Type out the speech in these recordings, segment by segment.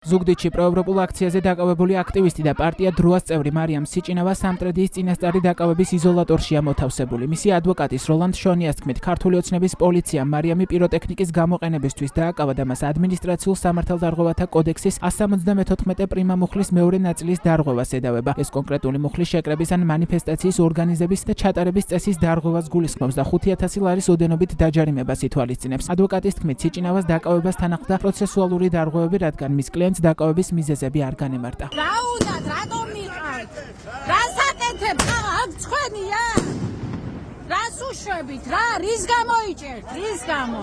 ზუგდიდში პროევროპულ აქციაზე დაკავებული აქტივისტი და პარტია დროას წევრი მარიამ სიჭინავა სამტრედიის წინასწარი დაკავების იზოლატორშია მოთავსებული. მისი ადვოკატის როლანდ შონიას თქმით, ქართული ოცნების პოლიციამ მარიამი პიროტექნიკის გამოყენებისთვის დააკავა და მას ადმინისტრაციულ სამართალდარღვევათა კოდექსის 174 პრიმა მუხლის მეორე ნაწილის დარღვევას ედავება. ეს კონკრეტული მუხლის შეკრების ან მანიფესტაციის ორგანიზების და ჩატარების წესის დარღვევას გულისხმობს და 5,000 ლარის ოდენობით დაჯარიმებას ითვალისწინებს. ადვოკატის თქმით, სიჭინავას დაკავებას თან ახლდა პროცესუალური დარღვევები, რადგან მის კლიენტს დაკავების მიზეზები არ განემარტა. რა უნდა, რატომ მიყავთ? რას აკეთებთ? აქ ცხენია? რას უშვებით? რა, რის გამო იჭერთ? რის გამო?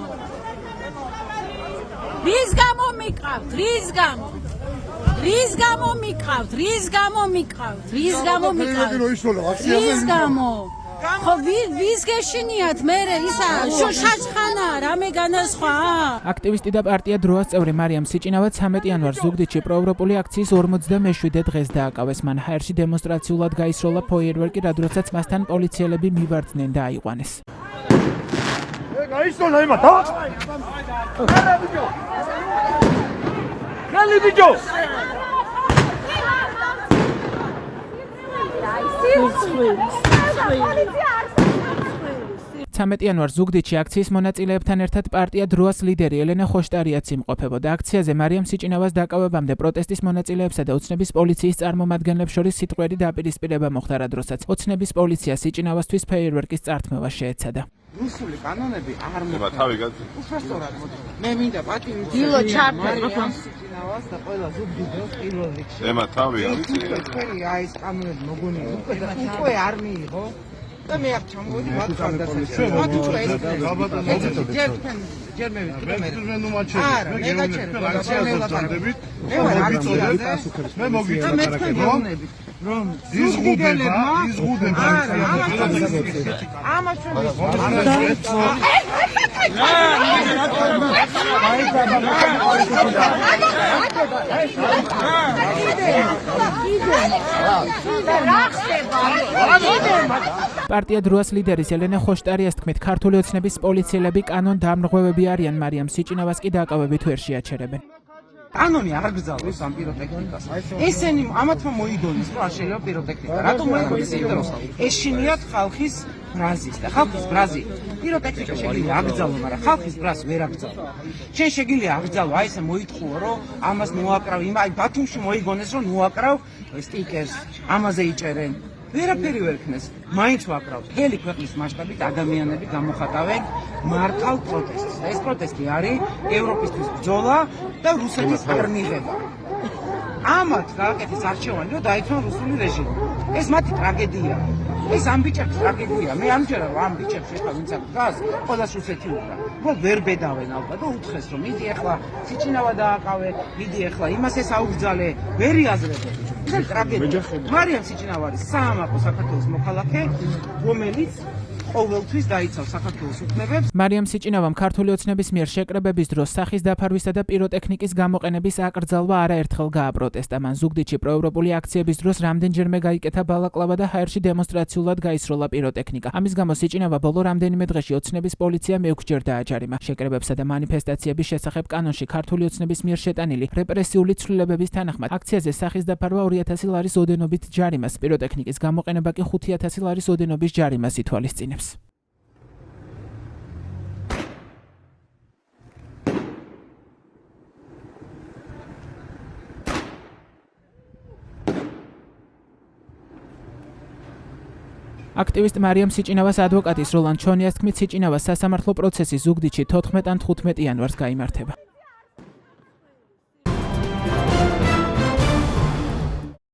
რის გამო მიყავთ? რის გამო? რის გამო მიყავთ? რის გამო მიყავთ? რის გამო მიყავთ? რის გამო? ხო ვის გეშინიათ მე ისა შაშხანა რამე განასხვა. აქტივისტი და პარტია დროას წევრი მარიამ სიჭინავა 13 იანვარს ზუგდიდში პროევროპული აქციის 47 დღეს დააკავეს. მან ჰაერში დემონსტრაციულად გაისროლა ფოიერვერკი, რადგანაც მასთან პოლიციელები მივარდნენ და აიყვანეს. გაისროლა იმათ, ა? ხელი ბიჭო! 13 იანვარს ზუგდიდში აქციის მონაწილეებთან ერთად პარტია დროას ლიდერი ელენე ხოშტარიაც იმყოფებოდა. აქციაზე მარიამ სიჭინავას დაკავებამდე პროტესტის მონაწილეებსა და ოცნების პოლიციის წარმომადგენლებს შორის სიტყვიერი დაპირისპირება მოხდა, რადგანაც ოცნების პოლიცია სიჭინავასთვის ფეიერვერკის წართმევას შეეცადა. რუსული კანონები არ მოხდა. თავი გადი. უბრალოდ მე მინდა პატივი დილო ჩარფერი სიჭინავას და ყველა ზუგდიდელს პირველ რიგში. ემა თავი არის. აი ეს კანონები მოგონია უკვე არ მიიღო. და მე აქ ჩამოვიდი მათ ხარდასაჭიროა. მათ უკვე ეს ჯერ მე ვიტყვი მე. არა, მე გაჩერებ. მე ვარ აქციაზე. მე მოგიწევ კანონები. რომ იზღუდება ამას პარტია დროას ლიდერის ელენე ხოშტარიას თქმით, ქართული ოცნების პოლიციელები კანონ დამრღვევები არიან, მარიამ სიჭინავას კი დაკავებით ვერ შეაჩერებენ. კანონი არ გზავნის ამ პიროტექნიკას. ესენი ამათმა მოიგონეს, რომ არ შეიძლება პიროტექნიკა. რატომ მოიგონეს? იმიტომ რომ ეშინიათ ხალხის ბრაზის და ხალხის ბრაზი პიროტექნიკა შეიძლება აკრძალო, მაგრამ ხალხის ბრაზს ვერ აკრძალო. შენ შეგიძლია აკრძალო, აი ესე მოიტყუო, რომ ამას მოაკრავ, აი ბათუმში მოიგონეს, რომ მოაკრავ სტიკერს, ამაზე იჭერენ. ვერაფერი ვერ ქნეს, მაინც ვაკრავთ. მთელი ქვეყნის მასშტაბით ადამიანები გამოხატავენ მართალ პროტესტს. და ეს პროტესტი არის ევროპისთვის ბრძოლა და რუსეთის არმიღება. ამათ გააკეთეს არჩევანი, რომ დაიცვან რუსული რეჟიმი. ეს მათი ტრაგედია. ეს ამ ბიჭების ტრაგედია. მე ამჯერად ამ ბიჭებს ეხლა ვინც აქ დგას, ყველას რუსეთი უკრა. უბრალოდ ვერ ბედავენ ალბათ და უთხრეს, რომ მიდი ეხლა სიჭინავა დააკავე, მიდი ეხლა იმას ეს აუგზალე, ვერ იაზრებენ. ეს ტრაგედია. მარიამ სიჭინავა არის საამაყო საქართველოს მოქალაქე, რომელიც ყოველთვის დაიცავს საქართველოს უფლებებს. მარიამ სიჭინავამ ქართული ოცნების მიერ შეკრებების დროს სახის დაფარვისა და პიროტექნიკის გამოყენების აკრძალვა არაერთხელ გააპროტესტა. მან ზუგდიდში პროევროპული აქციების დროს რამდენჯერმე გაიკეთა ბალაკლავა და ჰაერში დემონსტრაციულად გაისროლა პიროტექნიკა. ამის გამო სიჭინავა ბოლო რამდენიმე დღეში ოცნების პოლიციამ 6-ჯერ დააჯარიმა. შეკრებებსა და მანიფესტაციების შესახებ კანონში ქართული ოცნების მიერ შეტანილი რეპრესიული ცვლილებების თანახმად აქციაზე სახის დაფარვა 2,000 ლარის ოდენობით ჯარიმას, პიროტექნიკის გამოყენება კი 5,000 ლარის ოდენობის ჯარიმას ითვალისწინებს. აქტივისტ მარიამ სიჭინავას ადვოკატის როლანდ შონიას თქმით, სიჭინავას სასამართლო პროცესი ზუგდიდში 14 ან 15 იანვარს გაიმართება.